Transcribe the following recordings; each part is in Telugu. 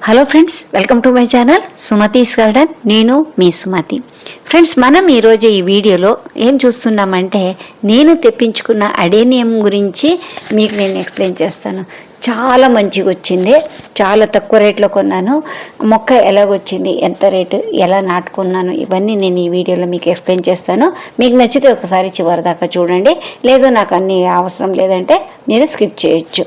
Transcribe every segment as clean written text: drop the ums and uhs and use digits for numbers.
Hello friends, welcome to my channel Sumathi's garden. నేను మీ సుమతి. ఫ్రెండ్స్, మనం ఈరోజు ఈ వీడియోలో ఏం చూస్తున్నామంటే నేను తెప్పించుకున్న అడేనియం గురించి మీకు నేను ఎక్స్ప్లెయిన్ చేస్తాను. చాలా మంచిగా వచ్చింది, చాలా తక్కువ రేట్లో కొన్నాను. మొక్క ఎలాగొచ్చింది, ఎంత రేటు, ఎలా నాటుకున్నాను, ఇవన్నీ నేను ఈ వీడియోలో మీకు ఎక్స్ప్లెయిన్ చేస్తాను. మీకు నచ్చితే ఒకసారి చివరి దాకా చూడండి, లేదు నాకు అన్ని అవసరం లేదంటే మీరు స్కిప్ చేయొచ్చు.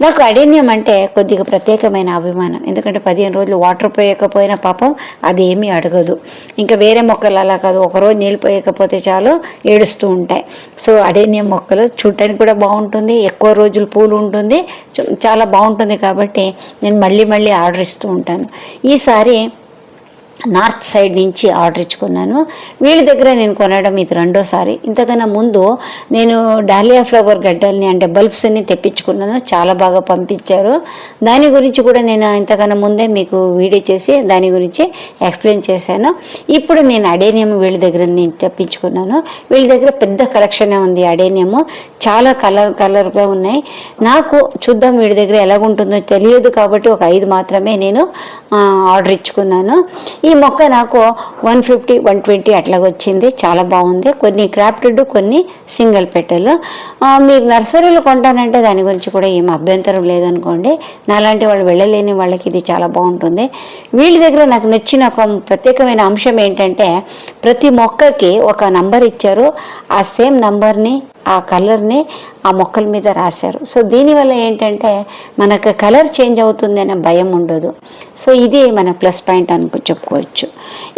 నాకు అడేనియం అంటే కొద్దిగా ప్రత్యేకమైన అభిమానం. ఎందుకంటే 15 రోజులు వాటర్ పోయకపోయినా పాపం అది ఏమీ అడగదు. ఇంకా వేరే మొక్కలు అలా కాదు, ఒకరోజు నీళ్ళు పోయకపోతే చాలు ఏడుస్తూ ఉంటాయి. సో అడేనియం మొక్కలు చూడటానికి కూడా బాగుంటుంది, ఎక్కువ రోజులు పూలు ఉంటుంది, చాలా బాగుంటుంది. కాబట్టి నేను మళ్ళీ ఆర్డర్ ఇస్తూ ఉంటాను. ఈసారి నార్త్ సైడ్ నుంచి ఆర్డర్ ఇచ్చుకున్నాను. వీళ్ళ దగ్గర నేను కొనడం ఇది రెండోసారి. ఇంతకన్నా ముందు నేను డాలియా ఫ్లవర్ గడ్డల్ని అంటే బల్బ్స్ని తెప్పించుకున్నాను, చాలా బాగా పంపించారు. దాని గురించి కూడా నేను ఇంతకన్నా ముందే మీకు వీడియో చేసి దాని గురించి ఎక్స్ప్లెయిన్ చేశాను. ఇప్పుడు నేను అడేనియం వీళ్ళ దగ్గర నేను తెప్పించుకున్నాను. వీళ్ళ దగ్గర పెద్ద కలెక్షనే ఉంది అడేనియము, చాలా కలర్గా ఉన్నాయి. నాకు చూద్దాం వీళ్ళ దగ్గర ఎలాగుంటుందో తెలియదు కాబట్టి ఒక 5 మాత్రమే నేను ఆర్డర్ ఇచ్చుకున్నాను. ఈ మొక్క నాకు 150, 120 అట్లాగ వచ్చింది, చాలా బాగుంది. కొన్ని క్రాఫ్టెడ్, కొన్ని సింగిల్ పెటల్. మీరు నర్సరీలో కొంటానంటే దాని గురించి కూడా ఏం అభ్యంతరం లేదనుకోండి. నాలాంటి వాళ్ళు వెళ్ళలేని వాళ్ళకి ఇది చాలా బాగుంటుంది. వీళ్ళ దగ్గర నాకు నచ్చిన ఒక ప్రత్యేకమైన అంశం ఏంటంటే ప్రతి మొక్కకి ఒక నంబర్ ఇచ్చారు. ఆ సేమ్ నంబర్ని, ఆ కలర్ని ఆ మొక్కల మీద రాశారు. సో దీనివల్ల ఏంటంటే మనకు కలర్ చేంజ్ అవుతుంది అనే భయం ఉండదు. సో ఇది మన ప్లస్ పాయింట్ చెప్పుకోవచ్చు.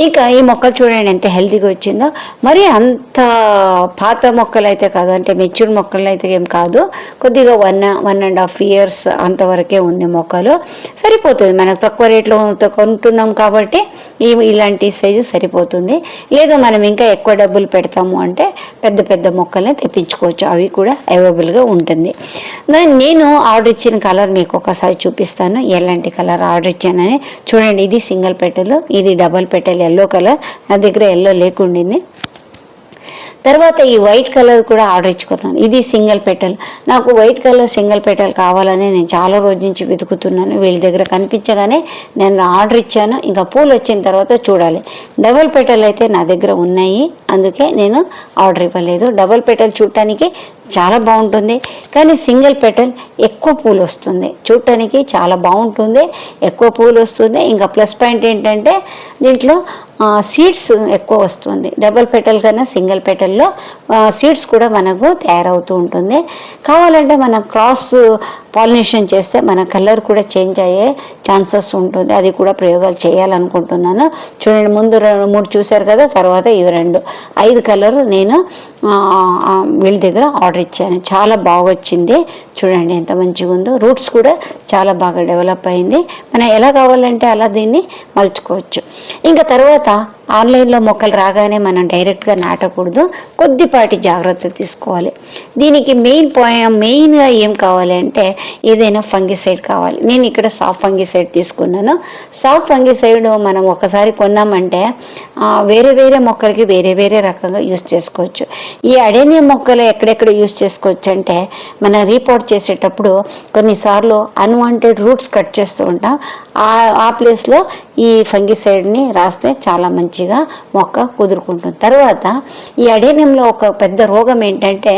ఇంకా ఈ మొక్కలు చూడండి ఎంత హెల్తీగా వచ్చిందో. మరి అంత పాత మొక్కలు అయితే కాదు, అంటే మెచ్యూర్ మొక్కలు అయితే ఏం కాదు, కొద్దిగా 1.5 years అంతవరకే ఉంది మొక్కలు. సరిపోతుంది, మనకు తక్కువ రేట్లో కొంటున్నాం కాబట్టి ఇలాంటి సైజు సరిపోతుంది. లేదా మనం ఇంకా ఎక్కువ డబ్బులు పెడతాము అంటే పెద్ద మొక్కల్ని తెప్పించుకోవచ్చు, అవి కూడా అవైలబుల్గా ఉంటుంది. నేను ఆర్డర్ ఇచ్చిన కలర్ మీకు ఒకసారి చూపిస్తాను, ఎలాంటి కలర్ ఆర్డర్ ఇచ్చానని. చూడండి, ఇది సింగిల్ పెటల్, ఇది డబల్ పెటల్, ఎల్లో కలర్. నా దగ్గర ఎల్లో లేకుండింది. తర్వాత ఈ వైట్ కలర్ కూడా ఆర్డర్ ఇచ్చుకున్నాను. ఇది సింగిల్ పెటల్. నాకు వైట్ కలర్ సింగిల్ పెటల్ కావాలని నేను చాలా రోజు నుంచి వెతుకుతున్నాను. వీళ్ళ దగ్గర కనిపించగానే నేను ఆర్డర్ ఇచ్చాను. ఇంకా పూలు వచ్చిన తర్వాత చూడాలి. డబల్ పెటల్ అయితే నా దగ్గర ఉన్నాయి, అందుకే నేను ఆర్డర్ ఇవ్వలేదు. డబల్ పెటల్ చూడటానికి చాలా బాగుంటుంది, కానీ సింగిల్ పెటల్ ఎక్కువ పూలు వస్తుంది. చూడటానికి చాలా బాగుంటుంది, ఎక్కువ పూలు వస్తుంది. ఇంకా ప్లస్ పాయింట్ ఏంటంటే దీంట్లో సీడ్స్ ఎక్కువ వస్తుంది. డబల్ పెటల్ కన్నా సింగిల్ పెటల్లో సీడ్స్ కూడా మనకు తయారవుతూ ఉంటుంది. కావాలంటే మనం క్రాస్ పాలినేషన్ చేస్తే మన కలర్ కూడా చేంజ్ అయ్యే ఛాన్సెస్ ఉంటుంది. అది కూడా ప్రయోగాలు చేయాలనుకుంటున్నాను. చూడండి, ముందు 3 చూశారు కదా, తర్వాత ఇవి 2, 5 కలర్ నేను వీళ్ళ దగ్గర ఆర్డర్ ఇచ్చాను. చాలా బాగా వచ్చింది. చూడండి ఎంత మంచిగా ఉందో. రూట్స్ కూడా చాలా బాగా డెవలప్ అయింది. మనం ఎలా కావాలంటే అలా దీన్ని మలుచుకోవచ్చు. ఇంకా తర్వాత ఆన్లైన్లో మొక్కలు రాగానే మనం డైరెక్ట్గా నాటకూడదు, కొద్దిపాటి జాగ్రత్తలు తీసుకోవాలి. దీనికి మెయిన్గా ఏం కావాలి అంటే ఏదైనా ఫంగిసైడ్ కావాలి. నేను ఇక్కడ సాఫ్ట్ ఫంగిసైడ్ తీసుకున్నాను. సాఫ్ట్ ఫంగిసైడ్ మనం ఒకసారి కొన్నామంటే వేరే మొక్కలకి వేరే రకంగా యూస్ చేసుకోవచ్చు. ఈ అడేనియం మొక్కలు ఎక్కడెక్కడ యూస్ చేసుకోవచ్చు అంటే మనం రీపోర్ట్ చేసేటప్పుడు కొన్నిసార్లు అన్వాంటెడ్ రూట్స్ కట్ చేస్తూ ఉంటాం. ఆ ప్లేస్లో ఈ ఫంగిసైడ్ని రాస్తే చాలా మంచిగా మొక్క కుదురుకుంటుంది. తర్వాత ఈ అడేనియంలో ఒక పెద్ద రోగం ఏంటంటే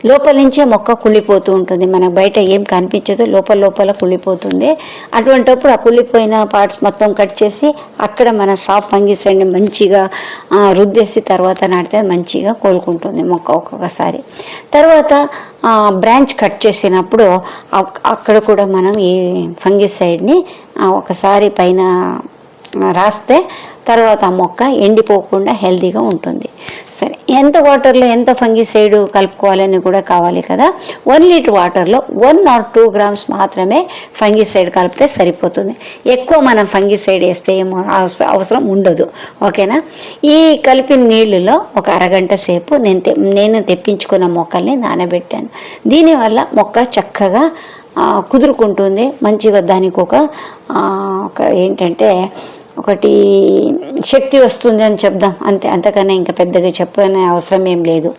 లోపల నుంచే మొక్క కుళ్ళిపోతూ ఉంటుంది. మనకు బయట ఏం కనిపించదు, లోపల కుళ్ళిపోతుంది. అటువంటిప్పుడు ఆ కుళ్ళిపోయిన పార్ట్స్ మొత్తం కట్ చేసి అక్కడ మన సాఫ్ట్ ఫంగిసైడ్ని మంచిగా రుద్దేసి తర్వాత నాటితే మంచిగా కోలుకుంటుంది మొక్క ఒక్కొక్కసారి. తర్వాత బ్రాంచ్ కట్ చేసినప్పుడు అక్కడ కూడా మనం ఈ ఫంగిసైడ్ని ఒకసారి పైన రాస్తే తర్వాత ఆ మొక్క ఎండిపోకుండా హెల్తీగా ఉంటుంది. సరే, ఎంత వాటర్లో ఎంత ఫంగిసైడ్ కలుపుకోవాలని కూడా కావాలి కదా. 1 లీటర్ వాటర్లో 1 or 2 grams మాత్రమే ఫంగిసైడ్ కలిపితే సరిపోతుంది. ఎక్కువ మనం ఫంగిసైడ్ వేస్తే ఏమో అవసరం ఉండదు. ఓకేనా. ఈ కలిపిన నీళ్ళలో ఒక అరగంట సేపు నేను తెప్పించుకున్న మొక్కల్ని నానబెట్టాను. దీనివల్ల మొక్క చక్కగా కుదురుకుంటుంది మంచిగా. దానికి ఒక ఏంటంటే ఒకటి శక్తి వస్తుంది అని చెప్దాం అంతే, అంతకన్నా ఇంకా పెద్దగా చెప్పనే అవసరం ఏం లేదు.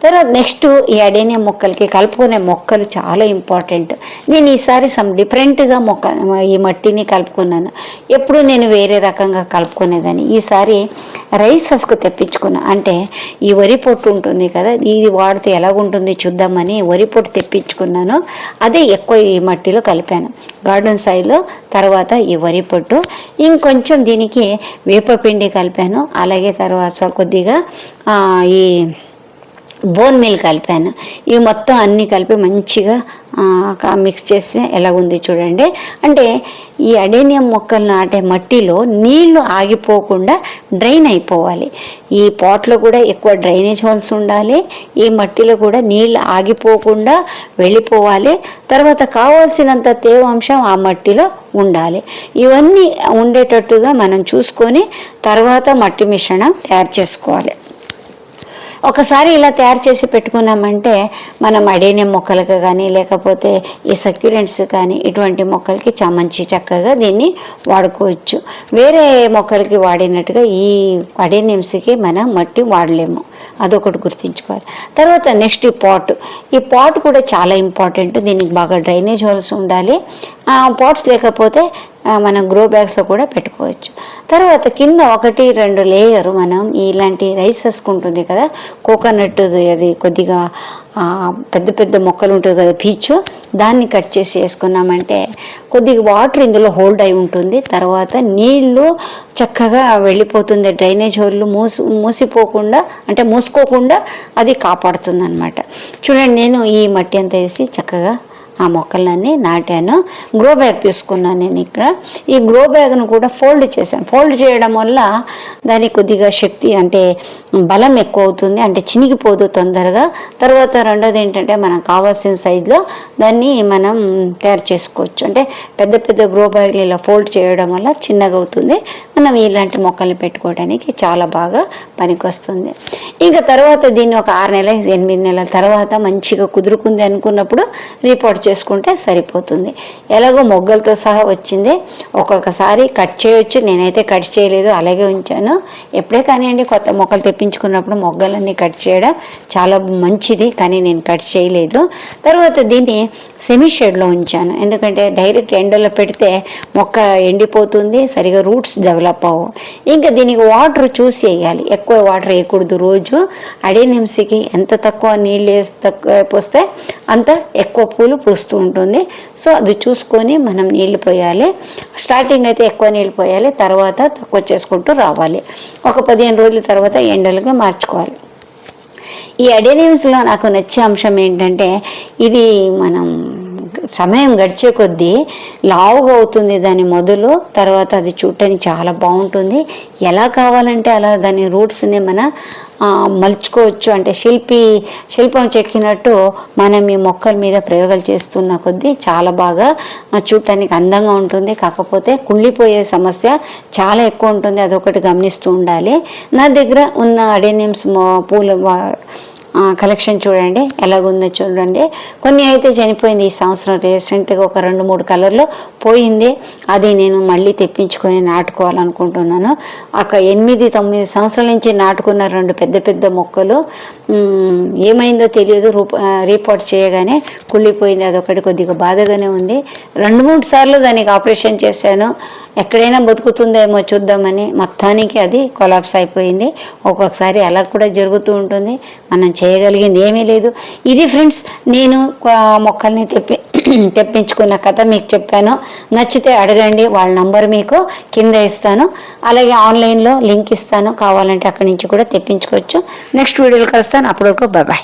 తర్వాత నెక్స్ట్ ఈ అడేనియం మొక్కలకి కలుపుకునే మొక్కలు చాలా ఇంపార్టెంట్. నేను ఈసారి డిఫరెంట్గా ఈ మట్టిని కలుపుకున్నాను. ఎప్పుడు నేను వేరే రకంగా కలుపుకునేదాన్ని. ఈసారి రైస్ హస్క్ తెప్పించుకున్నా. అంటే ఈ వరి పొట్టు ఉంటుంది కదా, ఇది వాడితే ఎలాగుంటుంది చూద్దామని వరి పొట్టు తెప్పించుకున్నాను. అదే ఎక్కువ ఈ మట్టిలో కలిపాను, గార్డెన్ సాయిల్లో. తర్వాత ఈ వరి పొట్టు, ఇంకొంచెం దీనికి వేపపిండి కలిపాను. అలాగే తర్వాత కొద్దిగా ఈ బోన్ మీల్ కలిపాను. ఇవి మొత్తం అన్నీ కలిపి మంచిగా మిక్స్ చేసి ఎలాగుంది చూడండి. అంటే ఈ అడేనియం మొక్కలు నాటే మట్టిలో నీళ్లు ఆగిపోకుండా డ్రైన్ అయిపోవాలి. ఈ పాట్లో కూడా ఎక్కువ డ్రైనేజ్ హోల్స్ ఉండాలి. ఈ మట్టిలో కూడా నీళ్లు ఆగిపోకుండా వెళ్ళిపోవాలి. తర్వాత కావాల్సినంత తేవాంశం ఆ మట్టిలో ఉండాలి. ఇవన్నీ ఉండేటట్టుగా మనం చూసుకొని తర్వాత మట్టి మిశ్రమం తయారు చేసుకోవాలి. ఒకసారి ఇలా తయారు చేసి పెట్టుకున్నామంటే మనం అడేనియం మొక్కలకు కానీ లేకపోతే ఈ సక్యులెంట్స్ కానీ ఇటువంటి మొక్కలకి మంచి చక్కగా దీన్ని వాడుకోవచ్చు. వేరే మొక్కలకి వాడినట్టుగా ఈ అడేనియమ్స్కి మనం మట్టి వాడలేము, అదొకటి గుర్తుంచుకోవాలి. తర్వాత నెక్స్ట్ ఈ పాట్ కూడా చాలా ఇంపార్టెంట్. దీనికి బాగా డ్రైనేజ్ హోల్స్ ఉండాలి. పాట్స్ లేకపోతే మనం గ్రో బ్యాగ్స్లో కూడా పెట్టుకోవచ్చు. తర్వాత కింద 1-2 లేయరు మనం ఇలాంటి రైస్ ఉంటుంది కదా, కోకోనట్, అది కొద్దిగా పెద్ద పెద్ద మొక్కలు ఉంటుంది కదా పీచు, దాన్ని కట్ చేసి వేసుకున్నామంటే కొద్దిగా వాటర్ ఇందులో హోల్డ్ అయి ఉంటుంది. తర్వాత నీళ్లు చక్కగా వెళ్ళిపోతుంది. డ్రైనేజ్ హోళ్ళు మూసుకోకుండా అది కాపాడుతుంది అన్నమాట. చూడండి, నేను ఈ మట్టి అంతా వేసి చక్కగా ఆ మొక్కలన్నీ నాటాను. గ్రో బ్యాగ్ తీసుకున్నాను నేను ఇక్కడ. ఈ గ్రో బ్యాగ్ను కూడా ఫోల్డ్ చేశాను. ఫోల్డ్ చేయడం వల్ల దానికి కొద్దిగా శక్తి అంటే బలం ఎక్కువ అవుతుంది, అంటే చినిగిపోదు తొందరగా. తర్వాత రెండోది ఏంటంటే మనకు కావాల్సిన సైజులో దాన్ని మనం తయారు చేసుకోవచ్చు. అంటే పెద్ద పెద్ద గ్రో బ్యాగ్లు ఇలా ఫోల్డ్ చేయడం వల్ల చిన్నగా అవుతుంది. మనం ఇలాంటి మొక్కల్ని పెట్టుకోవడానికి చాలా బాగా పనికొస్తుంది. ఇంకా తర్వాత దీన్ని ఒక 6-8 నెలల తర్వాత మంచిగా కుదురుకుంది అనుకున్నప్పుడు రిపోర్ట్ చేసుకుంటే సరిపోతుంది. ఎలాగో మొగ్గలతో సహా వచ్చింది. ఒక్కొక్కసారి కట్ చేయొచ్చు, నేనైతే కట్ చేయలేదు, అలాగే ఉంచాను. ఎప్పుడే కానివ్వండి కొత్త మొక్కలు తెప్పించుకున్నప్పుడు మొగ్గలన్నీ కట్ చేయడం చాలా మంచిది, కానీ నేను కట్ చేయలేదు. తర్వాత దీన్ని సెమీ షేడ్లో ఉంచాను, ఎందుకంటే డైరెక్ట్ ఎండలో పెడితే మొక్క ఎండిపోతుంది, సరిగా రూట్స్ డెవలప్ అవ్వవు. ఇంకా దీనికి వాటర్ చూసి వేయాలి, ఎక్కువ వాటర్ వేయకూడదు. రోజు అడేనియమ్స్కి ఎంత తక్కువ నీళ్ళు పోస్తే అంత ఎక్కువ పూలు పూస్తూ ఉంటుంది. సో అది చూసుకొని మనం నీళ్లు పోయాలి. స్టార్టింగ్ అయితే ఎక్కువ నీళ్ళు పోయాలి, తర్వాత తక్కువ చేసుకుంటూ రావాలి. ఒక 15 రోజుల తర్వాత ఎండలుగా మార్చుకోవాలి. ఈ అడేనియమ్స్లో నాకు నచ్చే అంశం ఏంటంటే ఇది మనం సమయం గడిచే కొద్దీ లావుగా అవుతుంది దాని మొదలు. తర్వాత అది చూడటానికి చాలా బాగుంటుంది. ఎలా కావాలంటే అలా దాని రూట్స్ని మన మలుచుకోవచ్చు. అంటే శిల్పం చెక్కినట్టు మనం ఈ మొక్కల మీద ప్రయోగాలు చేస్తున్న కొద్దీ చాలా బాగా చూడటానికి అందంగా ఉంటుంది. కాకపోతే కుళ్ళిపోయే సమస్య చాలా ఎక్కువ ఉంటుంది, అదొకటి గమనిస్తూ ఉండాలి. నా దగ్గర ఉన్న అడేనియమ్స్ పూల కలెక్షన్ చూడండి ఎలాగుందో చూడండి. కొన్ని అయితే చనిపోయింది ఈ సంవత్సరం, రీసెంట్గా ఒక 2-3 కలర్లో పోయింది. అది నేను మళ్ళీ తెప్పించుకొని నాటుకోవాలనుకుంటున్నాను. ఒక 8-9 సంవత్సరాల నుంచి నాటుకున్న 2 పెద్ద పెద్ద మొక్కలు ఏమైందో తెలియదు, రీపోర్ట్ చేయగానే కుళ్ళిపోయింది. అదొకటి కొద్దిగా బాధగానే ఉంది. 2-3 సార్లు దానికి ఆపరేషన్ చేశాను, ఎక్కడైనా బతుకుతుందేమో చూద్దామని. మొత్తానికి అది కొలాప్స్ అయిపోయింది. ఒక్కొక్కసారి అలా కూడా జరుగుతూ ఉంటుంది, మనం చేయగలిగింది ఏమీ లేదు. ఇది ఫ్రెండ్స్, నేను మొక్కల్ని తెప్పించుకున్న కథ మీకు చెప్పాను. నచ్చితే అడగండి, వాళ్ళ నంబర్ మీకు కింద ఇస్తాను. అలాగే ఆన్లైన్లో లింక్ ఇస్తాను, కావాలంటే అక్కడి నుంచి కూడా తెప్పించుకోవచ్చు. నెక్స్ట్ వీడియోలో కలుస్తాను. అప్పటివరకు బాయ్.